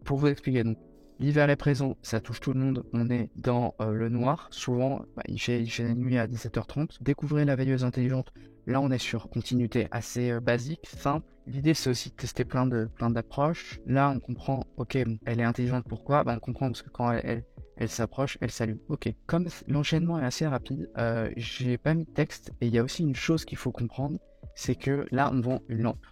Pour vous expliquer, donc l'hiver est présent, ça touche tout le monde, on est dans le noir, souvent il fait la nuit à 17h30. Découvrez la veilleuse intelligente, là on est sur continuité assez basique, simple. L'idée c'est aussi de tester plein d'approches. Là on comprend, ok, elle est intelligente, pourquoi? On comprend parce que quand elle s'approche, elle s'allume. Ok, comme l'enchaînement est assez rapide, j'ai pas mis de texte et il y a aussi une chose qu'il faut comprendre, c'est que là on vend une lampe.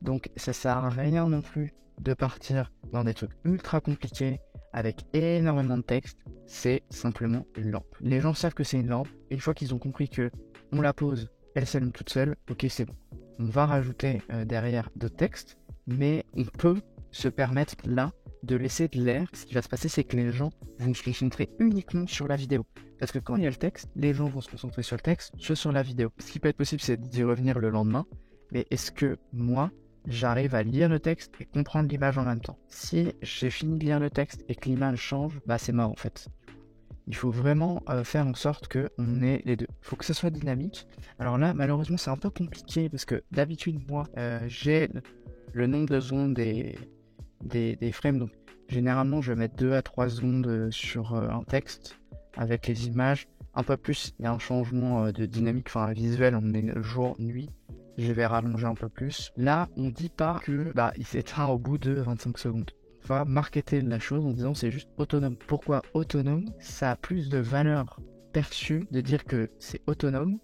Donc ça sert à rien non plus de partir dans des trucs ultra compliqués avec énormément de texte. C'est simplement une lampe. Les gens savent que c'est une lampe. Une fois qu'ils ont compris que on la pose, elle s'allume toute seule, ok, c'est bon. On va rajouter derrière de texte, mais on peut se permettre là de laisser de l'air. Ce qui va se passer, c'est que les gens vont se concentrer uniquement sur la vidéo. Parce que quand il y a le texte, les gens vont se concentrer sur le texte, sur la vidéo. Ce qui peut être possible, c'est d'y revenir le lendemain. Mais est-ce que moi, j'arrive à lire le texte et comprendre l'image en même temps? Si j'ai fini de lire le texte et que l'image change, c'est mort en fait. Il faut vraiment faire en sorte qu'on ait les deux. Il faut que ce soit dynamique. Alors là, malheureusement, c'est un peu compliqué parce que d'habitude, moi, j'ai le nombre de secondes des frames. Donc, généralement, je vais mettre 2 à 3 secondes sur un texte avec les images. Un peu plus, il y a un changement de dynamique, visuel, on est jour, nuit. Je vais rallonger un peu plus. Là, on dit pas que il s'éteint au bout de 25 secondes. On va marketer la chose en disant c'est juste autonome. Pourquoi autonome? Ça a plus de valeur perçue de dire que c'est autonome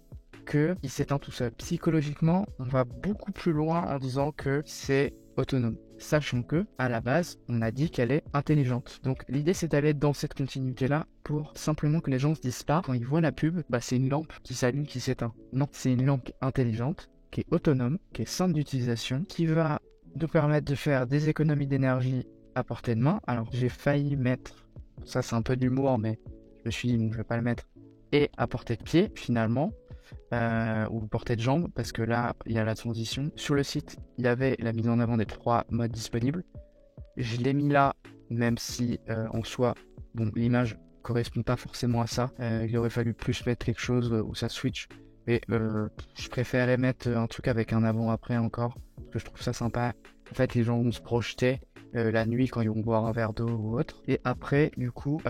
qu'il s'éteint tout seul. Psychologiquement, on va beaucoup plus loin en disant que c'est autonome. Sachant que, à la base, on a dit qu'elle est intelligente. Donc l'idée c'est d'aller dans cette continuité-là pour simplement que les gens se disent pas, quand ils voient la pub, c'est une lampe qui s'allume, qui s'éteint. Non, c'est une lampe intelligente, qui est autonome, qui est simple d'utilisation, qui va nous permettre de faire des économies d'énergie à portée de main. Alors j'ai failli mettre, ça c'est un peu d'humour, mais je me suis dit, je vais pas le mettre, et à portée de pied finalement. Ou portée de jambe, parce que là il y a la transition. Sur le site il y avait la mise en avant des 3 modes disponibles, je l'ai mis là, même si en soi l'image correspond pas forcément à ça. Il aurait fallu plus mettre quelque chose où ça switch, mais je préférais mettre un truc avec un avant-après encore, parce que je trouve ça sympa. En fait les gens vont se projeter la nuit quand ils vont boire un verre d'eau ou autre. Et après, du coup,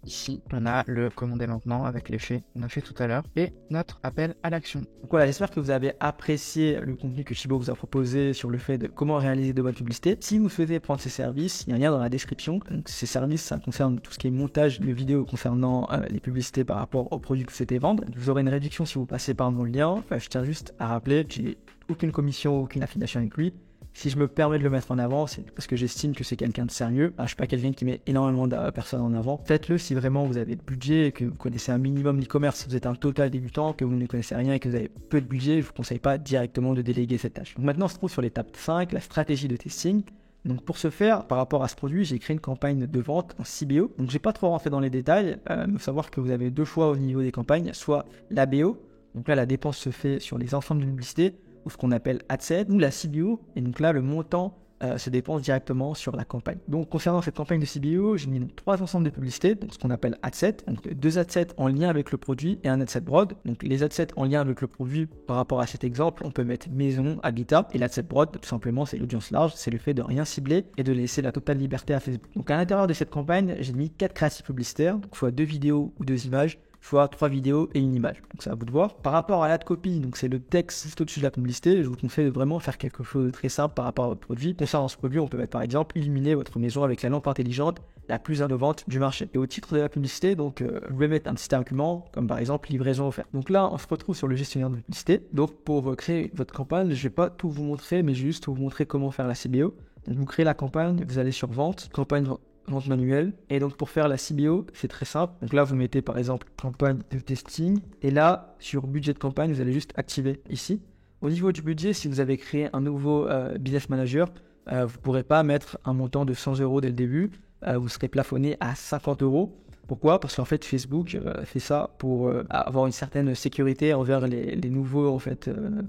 ici, on a le commander maintenant avec l'effet qu'on a fait tout à l'heure et notre appel à l'action. Donc voilà, j'espère que vous avez apprécié le contenu que Thibaut vous a proposé sur le fait de comment réaliser de bonnes publicités. Si vous souhaitez prendre ces services, il y a un lien dans la description. Donc ces services, ça concerne tout ce qui est montage de vidéos concernant les publicités par rapport aux produits que vous souhaitez vendre. Vous aurez une réduction si vous passez par mon lien. Enfin, je tiens juste à rappeler, j'ai aucune commission, aucune affiliation avec lui. Si je me permets de le mettre en avant, c'est parce que j'estime que c'est quelqu'un de sérieux. Je suis pas quelqu'un qui met énormément de personnes en avant. Faites-le si vraiment vous avez le budget et que vous connaissez un minimum l'e-commerce. Si vous êtes un total débutant, que vous ne connaissez rien et que vous avez peu de budget, je vous conseille pas directement de déléguer cette tâche. Donc maintenant, on se trouve sur l'étape 5, la stratégie de testing. Donc pour ce faire, par rapport à ce produit, j'ai créé une campagne de vente en CBO. Donc je vais pas trop rentrer dans les détails, mais il faut savoir que vous avez 2 choix au niveau des campagnes, soit l'ABO. Donc là, la dépense se fait sur les ensembles de publicité, ou ce qu'on appelle AdSet, ou la CBO, et donc là le montant se dépense directement sur la campagne. Donc concernant cette campagne de CBO, j'ai mis 3 ensembles de publicités, donc ce qu'on appelle AdSet, donc 2 AdSet en lien avec le produit et un AdSet broad. Donc les AdSet en lien avec le produit, par rapport à cet exemple, on peut mettre maison, habitat, et l'AdSet broad, tout simplement, c'est l'audience large, c'est le fait de rien cibler et de laisser la totale liberté à Facebook. Donc à l'intérieur de cette campagne, j'ai mis 4 créatifs publicitaires, donc soit 2 vidéos ou 2 images, soit 3 vidéos et une image. Donc c'est à vous de voir. Par rapport à l'ad copy, donc c'est le texte juste au-dessus de la publicité, je vous conseille de vraiment faire quelque chose de très simple par rapport à votre produit. Concernant ce produit, on peut mettre par exemple illuminer votre maison avec la lampe intelligente la plus innovante du marché. Et au titre de la publicité, donc je vais mettre un petit argument comme par exemple livraison offerte. Donc là, on se retrouve sur le gestionnaire de publicité. Donc pour créer votre campagne, je vais pas tout vous montrer, mais juste vous montrer comment faire la CBO. Donc vous créez la campagne, vous allez sur vente, campagne vente manuelle, et donc pour faire la CBO c'est très simple. Donc là vous mettez par exemple campagne de testing, et là sur budget de campagne vous allez juste activer ici. Au niveau du budget, si vous avez créé un nouveau business manager, vous ne pourrez pas mettre un montant de 100 € dès le début, vous serez plafonné à 50 €. Pourquoi ? Parce qu'en fait Facebook fait ça pour avoir une certaine sécurité envers les nouveaux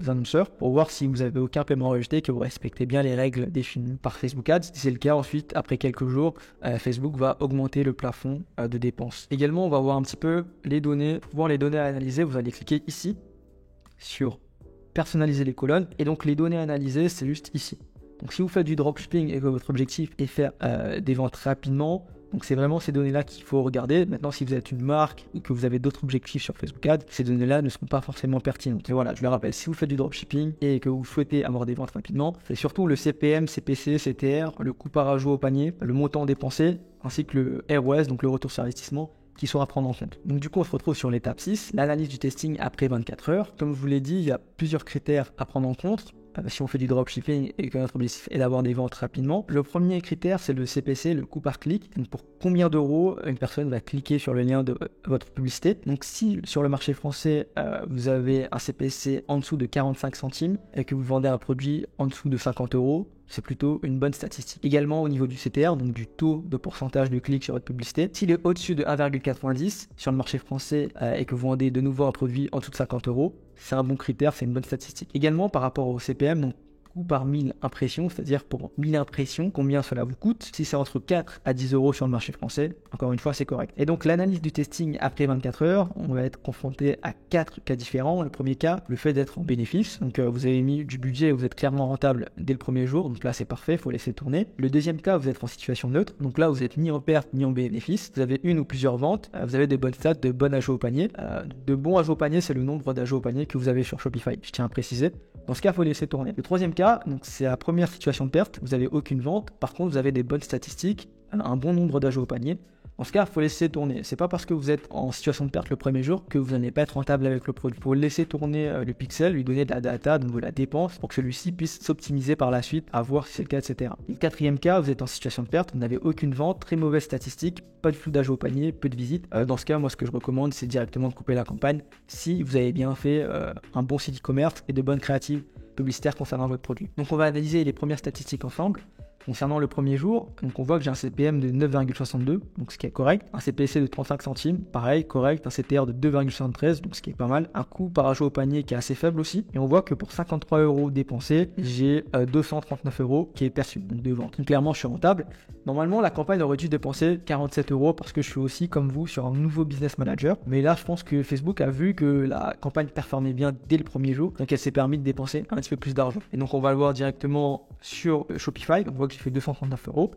annonceurs, pour voir si vous avez aucun paiement rejeté, que vous respectez bien les règles définies par Facebook Ads. Si c'est le cas, ensuite après quelques jours, Facebook va augmenter le plafond de dépenses. Également, on va voir un petit peu les données. Pour voir les données à analyser, vous allez cliquer ici sur personnaliser les colonnes, et donc les données analysées c'est juste ici. Donc si vous faites du dropshipping et que votre objectif est faire des ventes rapidement, donc c'est vraiment ces données-là qu'il faut regarder. Maintenant, si vous êtes une marque ou que vous avez d'autres objectifs sur Facebook Ads, ces données-là ne seront pas forcément pertinentes. Et voilà, je le rappelle, si vous faites du dropshipping et que vous souhaitez avoir des ventes rapidement, c'est surtout le CPM, CPC, CTR, le coût par ajout au panier, le montant dépensé, ainsi que le ROS, donc le retour sur investissement, qui sont à prendre en compte. Donc du coup, on se retrouve sur l'étape 6, l'analyse du testing après 24 heures. Comme je vous l'ai dit, il y a plusieurs critères à prendre en compte. Si on fait du dropshipping et que notre objectif est d'avoir des ventes rapidement, le premier critère c'est le CPC, le coût par clic. Donc pour combien d'euros une personne va cliquer sur le lien de votre publicité. Donc si sur le marché français vous avez un CPC en dessous de 45 centimes et que vous vendez un produit en dessous de 50 €, c'est plutôt une bonne statistique. Également au niveau du CTR, donc du taux de pourcentage de clics sur votre publicité, s'il est au-dessus de 1,90 sur le marché français et que vous vendez de nouveau un produit en dessous de 50 €, c'est un bon critère, c'est une bonne statistique. Également par rapport au CPM, donc coût par 1000 impressions, c'est-à-dire pour 1000 impressions, combien cela vous coûte. Si c'est entre 4 à 10 € sur le marché français, encore une fois, c'est correct. Et donc l'analyse du testing après 24 heures, on va être confronté à 4 cas différents. Le premier cas, le fait d'être en bénéfice. Donc vous avez mis du budget et vous êtes clairement rentable dès le premier jour. Donc là, c'est parfait, il faut laisser tourner. Le deuxième cas, vous êtes en situation neutre. Donc là, vous êtes ni en perte ni en bénéfice. Vous avez une ou plusieurs ventes. Vous avez des bonnes stats, de bons ajouts au panier. De bons ajouts au panier, c'est le nombre d'ajouts au panier que vous avez sur Shopify. Je tiens à préciser. Dans ce cas, il faut laisser tourner. Le troisième cas, donc c'est la première situation de perte. Vous n'avez aucune vente. Par contre, vous avez des bonnes statistiques, un bon nombre d'ajouts au panier. Dans ce cas, il faut laisser tourner. C'est pas parce que vous êtes en situation de perte le premier jour que vous n'allez pas être rentable avec le produit. Il faut laisser tourner le pixel, lui donner de la data, donc de la dépense, pour que celui-ci puisse s'optimiser par la suite, à voir si c'est le cas, etc. Et le quatrième cas, vous êtes en situation de perte, vous n'avez aucune vente, très mauvaise statistique, pas de flux d'achat au panier, peu de visites. Dans ce cas, moi, ce que je recommande, c'est directement de couper la campagne si vous avez bien fait un bon site e-commerce et de bonnes créatives publicitaires concernant votre produit. Donc, on va analyser les premières statistiques ensemble. Concernant le premier jour, donc on voit que j'ai un CPM de 9,62, donc ce qui est correct. Un CPC de 35 centimes, pareil, correct. Un CTR de 2,73, donc ce qui est pas mal. Un coût par achat au panier qui est assez faible aussi. Et on voit que pour 53 € dépensés, j'ai 239 € qui est perçu, donc de vente. Donc clairement, je suis rentable. Normalement, la campagne aurait dû dépenser 47 € parce que je suis aussi, comme vous, sur un nouveau business manager. Mais là, je pense que Facebook a vu que la campagne performait bien dès le premier jour, donc elle s'est permis de dépenser un petit peu plus d'argent. Et donc, on va le voir directement sur Shopify. On voit que j'ai fait 239 €,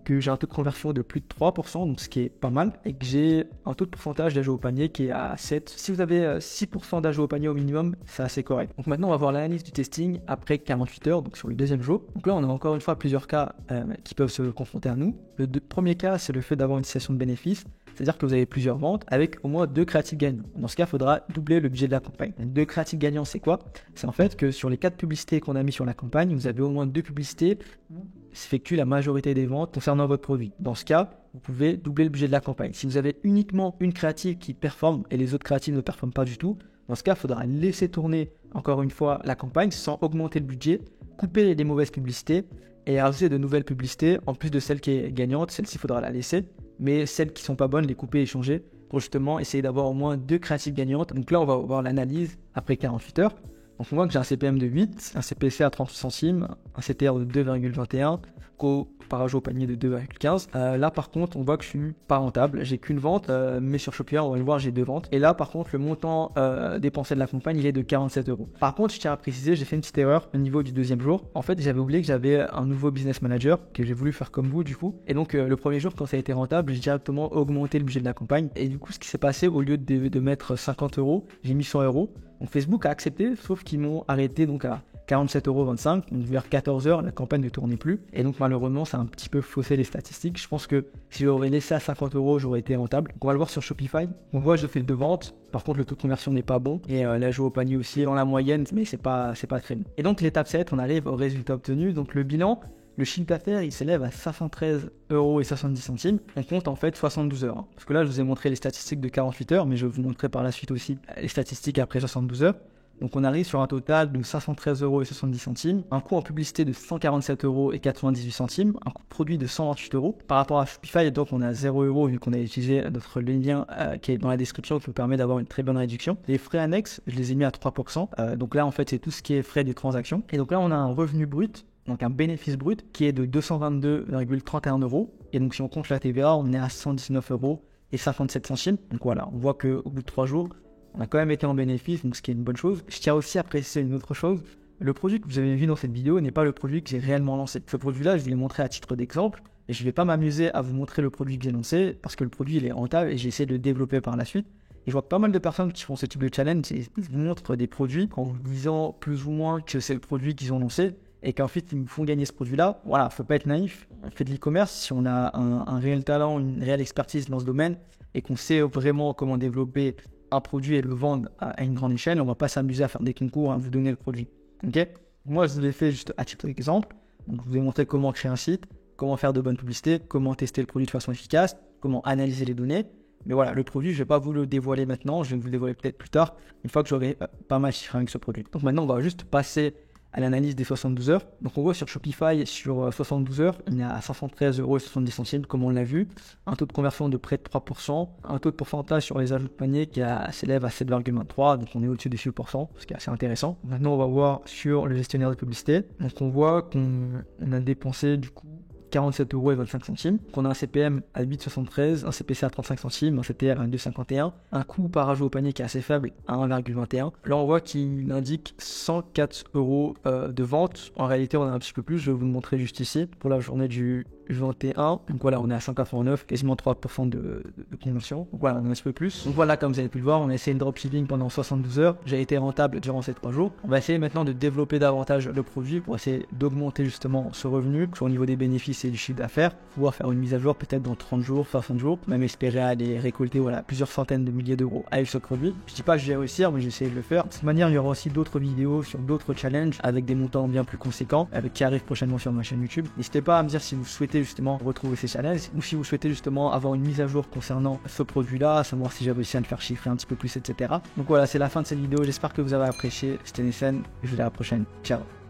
que j'ai un taux de conversion de plus de 3%, donc ce qui est pas mal, et que j'ai un taux de pourcentage d'achat au panier qui est à 7. Si vous avez 6% d'achat au panier au minimum, c'est assez correct. Donc maintenant, on va voir l'analyse du testing après 48 heures, donc sur le deuxième jour. Donc là, on a encore une fois plusieurs cas qui peuvent se confronter à nous. Le premier cas, c'est le fait d'avoir une situation de bénéfice. C'est-à-dire que vous avez plusieurs ventes avec au moins 2 créatifs gagnants. Dans ce cas, il faudra doubler le budget de la campagne. 2 créatifs gagnants, c'est quoi? C'est en fait que sur les 4 publicités qu'on a mis sur la campagne, vous avez au moins 2 publicités où s'effectue la majorité des ventes concernant votre produit. Dans ce cas, vous pouvez doubler le budget de la campagne. Si vous avez uniquement une créative qui performe et les autres créatives ne performent pas du tout, dans ce cas, il faudra laisser tourner encore une fois la campagne sans augmenter le budget, couper les mauvaises publicités et ajouter de nouvelles publicités en plus de celle qui est gagnante. Celle-ci, il faudra la laisser. Mais celles qui sont pas bonnes, les couper et changer pour justement essayer d'avoir au moins 2 créatives gagnantes. Donc là, on va voir l'analyse après 48 heures. Donc on voit que j'ai un CPM de 8, un CPC à 30 centimes, un CTR de 2,21, coût par achat au panier de 2,15. Là par contre, on voit que je suis pas rentable. J'ai qu'une vente, mais sur Shopify, on va le voir, j'ai 2 ventes. Et là par contre, le montant dépensé de la campagne, il est de 47 €. Par contre, je tiens à préciser, j'ai fait une petite erreur au niveau du deuxième jour. En fait, j'avais oublié que j'avais un nouveau business manager que j'ai voulu faire comme vous du coup. Et donc le premier jour, quand ça a été rentable, j'ai directement augmenté le budget de la campagne. Et du coup, ce qui s'est passé, au lieu de mettre 50 €, j'ai mis 100 €. Donc Facebook a accepté, sauf qu'ils m'ont arrêté donc à 47,25 €, donc vers 14 heures, la campagne ne tournait plus. Et donc malheureusement, ça a un petit peu faussé les statistiques. Je pense que si j'aurais laissé à 50 €, j'aurais été rentable. Donc on va le voir sur Shopify. On voit, je fais 2 ventes. Par contre, le taux de conversion n'est pas bon. Et l'achat au panier aussi dans la moyenne, mais c'est pas très bon. Et donc l'étape 7, on arrive au résultat obtenu. Donc le bilan, le chiffre d'affaires, il s'élève à 513,70 €. On compte en fait 72 heures. Parce que là, je vous ai montré les statistiques de 48 heures, mais je vais vous montrer par la suite aussi les statistiques après 72 heures. Donc on arrive sur un total de 513,70 €, un coût en publicité de 147,98 €, un coût de produit de 128 €. Par rapport à Shopify, donc on a 0 € vu qu'on a utilisé notre lien qui est dans la description qui nous permet d'avoir une très bonne réduction. Les frais annexes, je les ai mis à 3%. Donc là en fait c'est tout ce qui est frais des transactions. Et donc là on a un revenu brut, donc un bénéfice brut qui est de 222,31 €. Et donc si on compte la TVA, on est à 119,57 €. Donc voilà, on voit qu'au bout de 3 jours, on a quand même été en bénéfice, donc ce qui est une bonne chose. Je tiens aussi à préciser une autre chose. Le produit que vous avez vu dans cette vidéo n'est pas le produit que j'ai réellement lancé. Ce produit-là, je vous l'ai montré à titre d'exemple. Et je ne vais pas m'amuser à vous montrer le produit que j'ai lancé parce que le produit il est rentable et j'ai essayé de le développer par la suite. Et je vois pas mal de personnes qui font ce type de challenge et ils vous montrent des produits en vous disant plus ou moins que c'est le produit qu'ils ont lancé et qu'en fait ils me font gagner ce produit-là. Voilà, faut pas être naïf. On fait de l'e-commerce, si on a un réel talent, une réelle expertise dans ce domaine et qu'on sait vraiment comment développer un produit et le vendre à une grande échelle, on va pas s'amuser à faire des concours à vous donner le produit. Ok? Moi, je l'ai fait juste à titre d'exemple. Donc, je vous ai montré comment créer un site, comment faire de bonnes publicités, comment tester le produit de façon efficace, comment analyser les données. Mais voilà, le produit, je vais pas vous le dévoiler maintenant, je vais vous le dévoiler peut-être plus tard, une fois que j'aurai pas mal chiffré avec ce produit. Donc maintenant, on va juste passer à l'analyse des 72 heures. Donc on voit sur Shopify, sur 72 heures, on est à 513,70 € comme on l'a vu. Un taux de conversion de près de 3%. Un taux de pourcentage sur les ajouts de panier qui s'élève à 7,23. Donc on est au-dessus des 6%, ce qui est assez intéressant. Maintenant on va voir sur le gestionnaire de publicité. Donc on voit qu'on a dépensé du coup 47,25 €, qu'on a un CPM à 8,73, un CPC à 35 centimes, un CTR à 2,51, un coût par achat au panier qui est assez faible à 1,21. Là on voit qu'il indique 104 € de vente. En réalité on a un petit peu plus, je vais vous le montrer juste ici. Pour la journée du 2021. Donc voilà, on est à 189, quasiment 3% de conversion. Donc voilà, on a un petit peu plus. Donc voilà, comme vous avez pu le voir, on a essayé le dropshipping pendant 72 heures. J'ai été rentable durant ces 3 jours. On va essayer maintenant de développer davantage le produit pour essayer d'augmenter justement ce revenu, que ce soit au niveau des bénéfices et du chiffre d'affaires, pouvoir faire une mise à jour peut-être dans 30 jours, 60 jours, même espérer aller récolter plusieurs centaines de milliers d'euros avec ce produit. Je dis pas que je vais réussir, mais j'essaie de le faire. De toute manière, il y aura aussi d'autres vidéos sur d'autres challenges avec des montants bien plus conséquents, qui arrivent prochainement sur ma chaîne YouTube. N'hésitez pas à me dire si vous souhaitez justement retrouver ces challenges ou si vous souhaitez justement avoir une mise à jour concernant ce produit-là, savoir si j'ai réussi à le faire chiffrer un petit peu plus, etc. Donc voilà, c'est la fin de cette vidéo. J'espère que vous avez apprécié. C'était Nessen et je vous dis à la prochaine. Ciao.